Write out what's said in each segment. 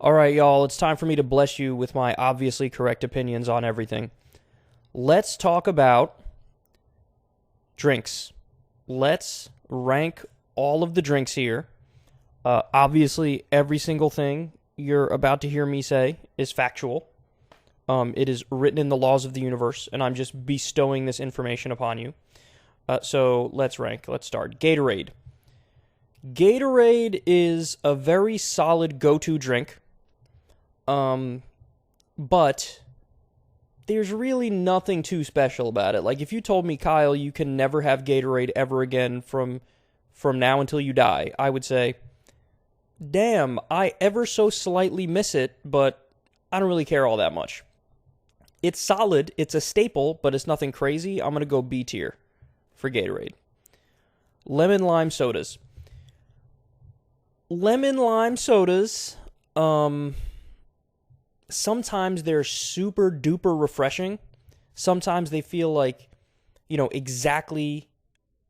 All right, y'all, it's time for me to bless you with my obviously correct opinions on everything. Let's talk about drinks. Let's rank all of the drinks here. Obviously, every single thing you're about to hear me say is factual. It is written in the laws of the universe, and I'm just bestowing this information upon you. So let's rank. Let's start. Gatorade. Gatorade is a very solid go-to drink. But there's really nothing too special about it. Like, if you told me, Kyle, you can never have Gatorade ever again from now until you die, I would say, damn, I ever so slightly miss it, but I don't really care all that much. It's solid, it's a staple, but it's nothing crazy. I'm going to go B tier for Gatorade. Lemon lime sodas. Lemon lime sodas, sometimes they're super duper refreshing. Sometimes they feel like, exactly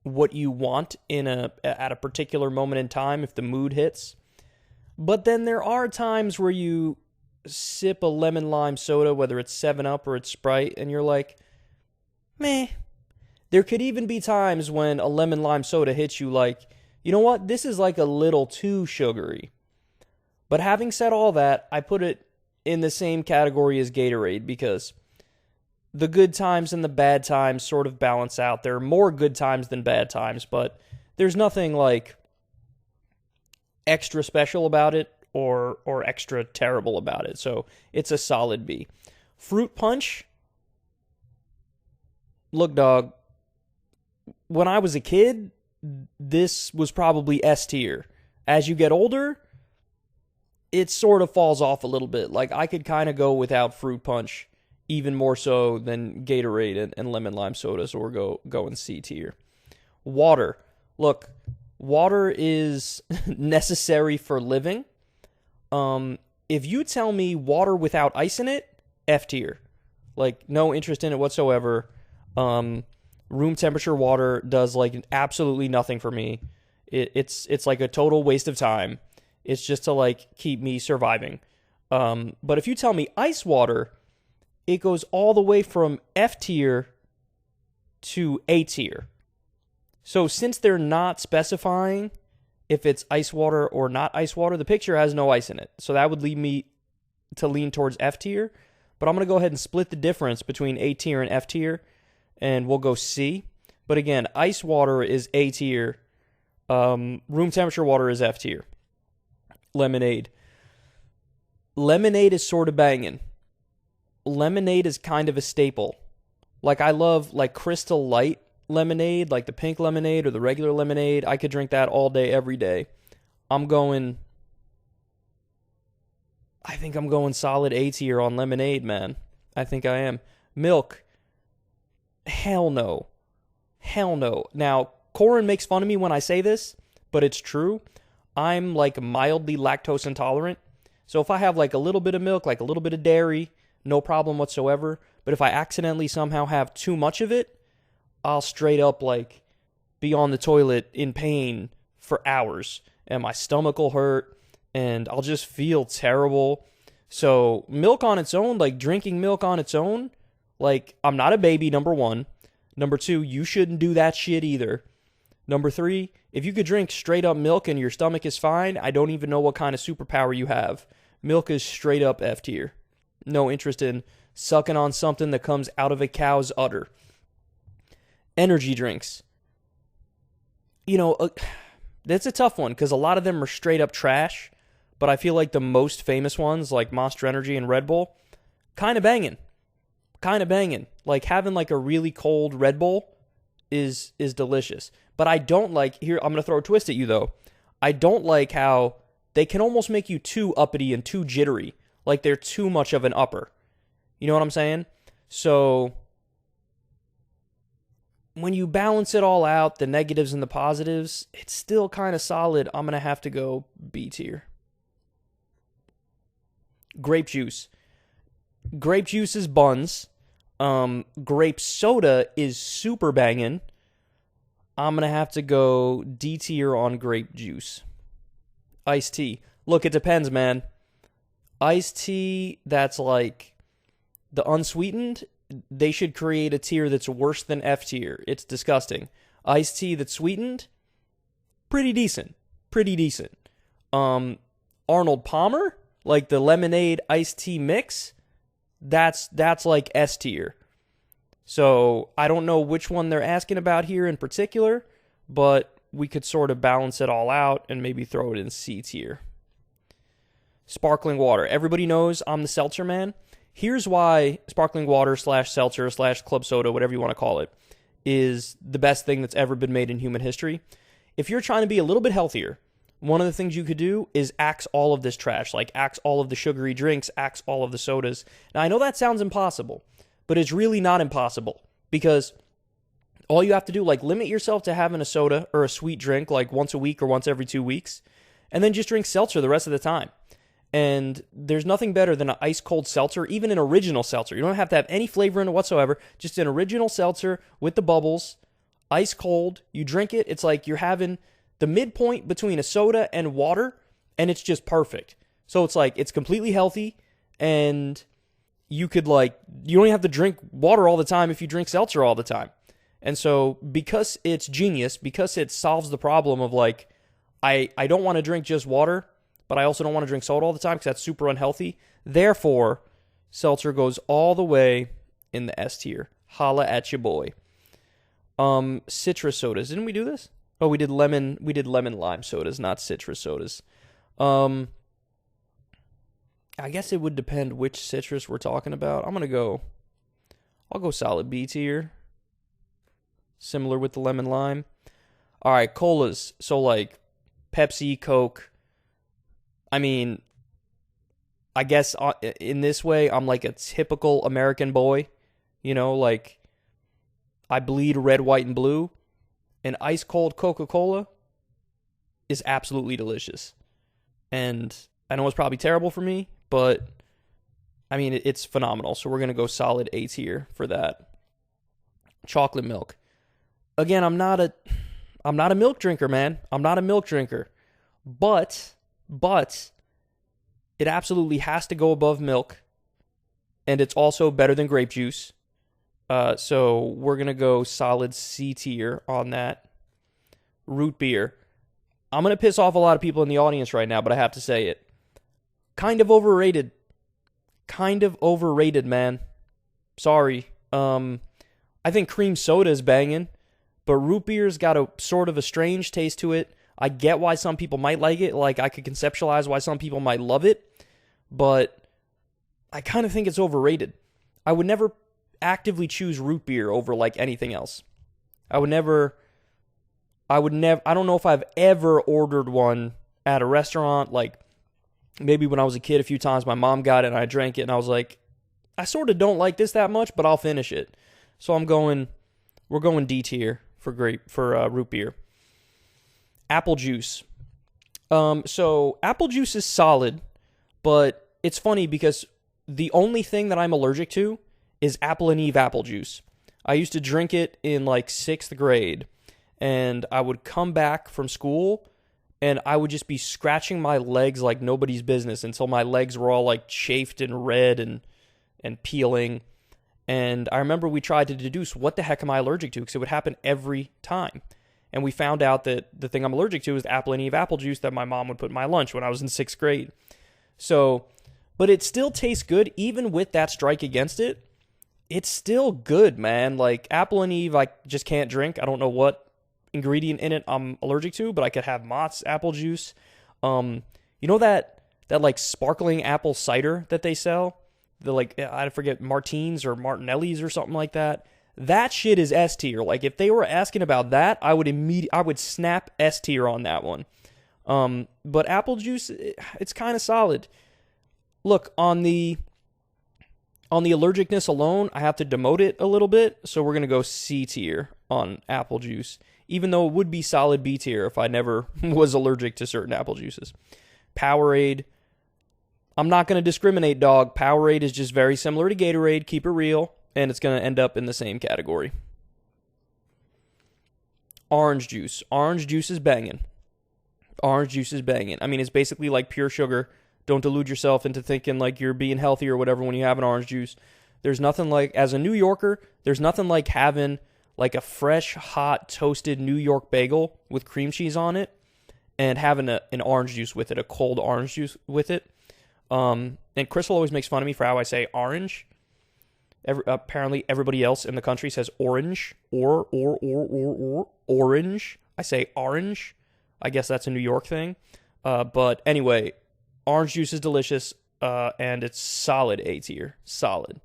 what you want at a particular moment in time if the mood hits. But then there are times where you sip a lemon lime soda, whether it's 7-Up or it's Sprite, and you're like, meh. There could even be times when a lemon lime soda hits you like, you know what, this is like a little too sugary. But having said all that, I put it in the same category as Gatorade because the good times and the bad times sort of balance out. There are more good times than bad times, but there's nothing like extra special about it or extra terrible about it. So it's a solid B. Fruit punch. Look, dog, when I was a kid, this was probably S tier. As you get older, it sort of falls off a little bit. Like, I could kind of go without fruit punch even more so than Gatorade and lemon lime sodas, or go in C tier. Water. Look, water is necessary for living. If you tell me water without ice in it, F tier. Like, no interest in it whatsoever. Room temperature water does like absolutely nothing for me. It's like a total waste of time. It's just to like keep me surviving. But if you tell me ice water, it goes all the way from F tier to A tier. So since they're not specifying if it's ice water or not ice water, the picture has no ice in it. So that would lead me to lean towards F tier. But I'm going to go ahead and split the difference between A tier and F tier, and we'll go C. But again, ice water is A tier. Room temperature water is F tier. Lemonade. Lemonade is sort of banging. Lemonade is kind of a staple. Like, I love like Crystal Light lemonade, like the pink lemonade or the regular lemonade. I could drink that all day, every day. I think I'm going solid A tier on lemonade, man. I think I am. Milk. Hell no. Hell no. Now, Corin makes fun of me when I say this, but it's true. I'm like mildly lactose intolerant. So if I have like a little bit of milk, like a little bit of dairy, no problem whatsoever. But if I accidentally somehow have too much of it, I'll straight up like be on the toilet in pain for hours. And my stomach will hurt and I'll just feel terrible. So milk on its own, like drinking milk on its own, like, I'm not a baby, number one. Number two, you shouldn't do that shit either. Number three, if you could drink straight up milk and your stomach is fine, I don't even know what kind of superpower you have. Milk is straight up F tier. No interest in sucking on something that comes out of a cow's udder. Energy drinks. That's a tough one because a lot of them are straight up trash. But I feel like the most famous ones, like Monster Energy and Red Bull, kind of banging. Like, having like a really cold Red Bull is delicious. But I don't like, here, I'm going to throw a twist at you though. I don't like how they can almost make you too uppity and too jittery. Like, they're too much of an upper. You know what I'm saying? So when you balance it all out, the negatives and the positives, it's still kind of solid. I'm going to have to go B tier. Grape juice. Grape juice is buns. Grape soda is super banging. I'm going to have to go D tier on grape juice. Iced tea. Look, it depends, man. iced tea that's like the unsweetened, they should create a tier that's worse than F tier. It's disgusting. Iced tea that's sweetened, pretty decent. Pretty decent. Arnold Palmer, like the lemonade iced tea mix, that's like S tier. So I don't know which one they're asking about here in particular, but we could sort of balance it all out and maybe throw it in C tier. Sparkling water. Everybody knows I'm the seltzer man. Here's why sparkling water / seltzer / club soda, whatever you want to call it, is the best thing that's ever been made in human history. If you're trying to be a little bit healthier, one of the things you could do is axe all of this trash, like axe all of the sugary drinks, axe all of the sodas. Now, I know that sounds impossible, but it's really not impossible, because all you have to do, like, limit yourself to having a soda or a sweet drink like once a week or once every 2 weeks, and then just drink seltzer the rest of the time. And there's nothing better than an ice cold seltzer, even an original seltzer. You don't have to have any flavor in it whatsoever, just an original seltzer with the bubbles, ice cold. You drink it, it's like you're having the midpoint between a soda and water, and it's just perfect. So it's like, it's completely healthy, and you could, like, you don't have to drink water all the time if you drink seltzer all the time. And so, because it's genius, because it solves the problem of, like, I don't want to drink just water, but I also don't want to drink soda all the time because that's super unhealthy. Therefore, seltzer goes all the way in the S tier. Holla at your boy. Citrus sodas. Didn't we do this? Oh, we did lemon lime sodas, not citrus sodas. I guess it would depend which citrus we're talking about. I'll go solid B tier. Similar with the lemon lime. All right, colas. So like Pepsi, Coke. I mean, I guess in this way, I'm like a typical American boy. You know, like, I bleed red, white, and blue. And ice cold Coca-Cola is absolutely delicious. And I know it's probably terrible for me, but I mean, it's phenomenal. So we're going to go solid A tier for that. Chocolate milk. Again, I'm not a milk drinker, man. I'm not a milk drinker. But it absolutely has to go above milk. And it's also better than grape juice. So we're going to go solid C tier on that. Root beer. I'm going to piss off a lot of people in the audience right now, but I have to say it. Kind of overrated. Kind of overrated, man. Sorry. I think cream soda is banging, but root beer's got a sort of a strange taste to it. I get why some people might like it. Like, I could conceptualize why some people might love it, but I kind of think it's overrated. I would never actively choose root beer over like anything else. I don't know if I've ever ordered one at a restaurant. Like, maybe when I was a kid a few times, my mom got it and I drank it and I was like, I sort of don't like this that much, but I'll finish it. So we're going D tier for root beer. Apple juice. So apple juice is solid, but it's funny because the only thing that I'm allergic to is Apple and Eve apple juice. I used to drink it in like 6th grade, and I would come back from school and I would just be scratching my legs like nobody's business until my legs were all like chafed and red and peeling. And I remember we tried to deduce what the heck am I allergic to, because it would happen every time. And we found out that the thing I'm allergic to is the Apple and Eve apple juice that my mom would put in my lunch when I was in 6th grade. So, but it still tastes good even with that strike against it. It's still good, man. Like, Apple and Eve, I just can't drink. I don't know what ingredient in it I'm allergic to, but I could have Mott's apple juice. You know that like sparkling apple cider that they sell? The, like, I forget, Martins or Martinelli's or something like that. That shit is S tier. Like, if they were asking about that, I would snap S tier on that one. But apple juice, it's kind of solid. Look, on the allergicness alone, I have to demote it a little bit, so we're going to go C tier on apple juice, even though it would be solid B tier if I never was allergic to certain apple juices. Powerade. I'm not going to discriminate, dog. Powerade is just very similar to Gatorade, keep it real, and it's going to end up in the same category. Orange juice. Orange juice is banging. Orange juice is banging. I mean, it's basically like pure sugar Don't delude yourself into thinking like you're being healthy or whatever when you have an orange juice. There's nothing like, as a New Yorker, there's nothing like having like a fresh, hot, toasted New York bagel with cream cheese on it and having an orange juice with it, a cold orange juice with it. And Crystal always makes fun of me for how I say orange. Apparently, everybody else in the country says orange or orange. I say orange. I guess that's a New York thing. But anyway, orange juice is delicious, and it's solid A tier. Solid.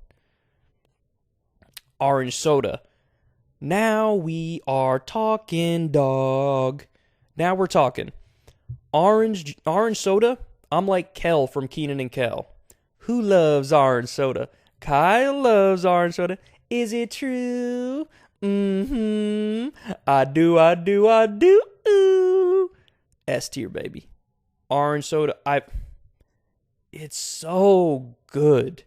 Orange soda. Now we are talking, dog. Now we're talking. Orange soda, I'm like Kel from Keenan and Kel. Who loves orange soda? Kyle loves orange soda. Is it true? I do. S tier, baby. Orange soda, it's so good.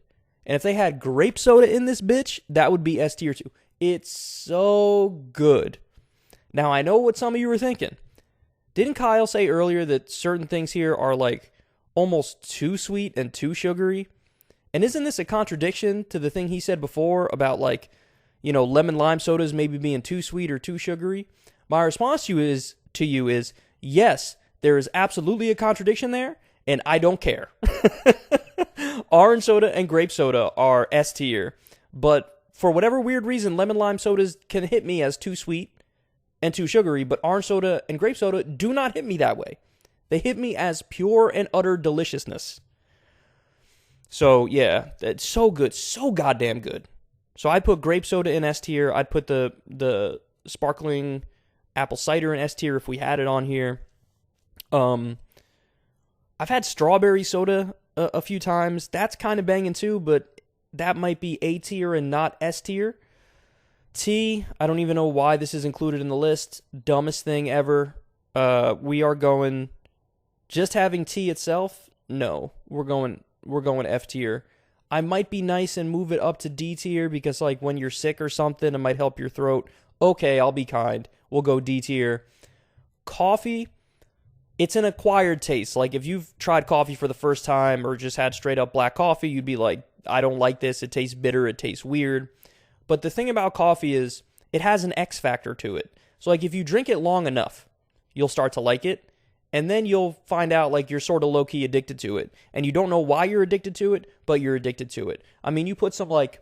And if they had grape soda in this bitch, that would be S tier too. It's so good. Now, I know what some of you were thinking. Didn't Kyle say earlier that certain things here are like almost too sweet and too sugary? And isn't this a contradiction to the thing he said before about like, you know, lemon lime sodas maybe being too sweet or too sugary? My response to you is yes, there is absolutely a contradiction there, and I don't care. Orange soda and grape soda are S tier, but for whatever weird reason, lemon lime sodas can hit me as too sweet and too sugary, but orange soda and grape soda do not hit me that way. They hit me as pure and utter deliciousness. So, yeah, it's so good, so goddamn good. So I'd put grape soda in S tier. I'd put the sparkling apple cider in S tier if we had it on here. I've had strawberry soda a few times. That's kind of banging too, but that might be A tier and not S tier. Tea, I don't even know why this is included in the list. Dumbest thing ever. We are going, just having tea itself, no. We're going F tier. I might be nice and move it up to D tier because like when you're sick or something, it might help your throat. Okay, I'll be kind. We'll go D tier. Coffee, it's an acquired taste. Like if you've tried coffee for the first time or just had straight up black coffee, you'd be like, I don't like this. It tastes bitter. It tastes weird. But the thing about coffee is it has an X factor to it. So like if you drink it long enough, you'll start to like it. And then you'll find out like you're sort of low-key addicted to it. And you don't know why you're addicted to it, but you're addicted to it. I mean, you put some like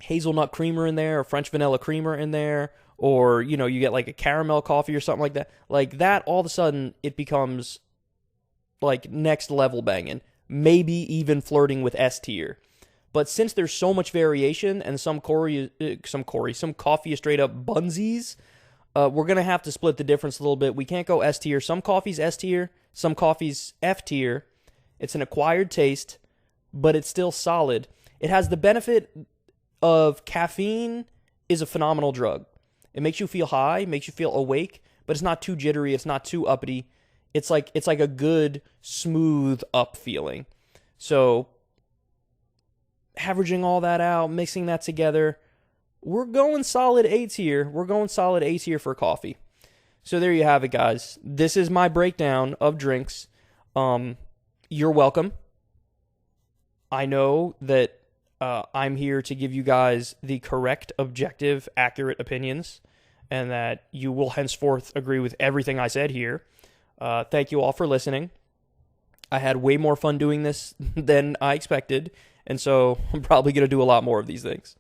hazelnut creamer in there or French vanilla creamer in there, or, you know, you get like a caramel coffee or something like that. Like that, all of a sudden, it becomes like next level banging. Maybe even flirting with S tier. But since there's so much variation and some coffee is straight up bunsies, we're going to have to split the difference a little bit. We can't go S tier. Some coffee's S tier, some coffee's F tier. It's an acquired taste, but it's still solid. It has the benefit of caffeine is a phenomenal drug. It makes you feel high, makes you feel awake, but it's not too jittery, it's not too uppity. It's like a good, smooth up feeling. So, averaging all that out, mixing that together, we're going solid A tier. We're going solid A tier for coffee. So there you have it, guys. This is my breakdown of drinks. You're welcome. I know that I'm here to give you guys the correct, objective, accurate opinions, and that you will henceforth agree with everything I said here. Thank you all for listening. I had way more fun doing this than I expected, and so I'm probably going to do a lot more of these things.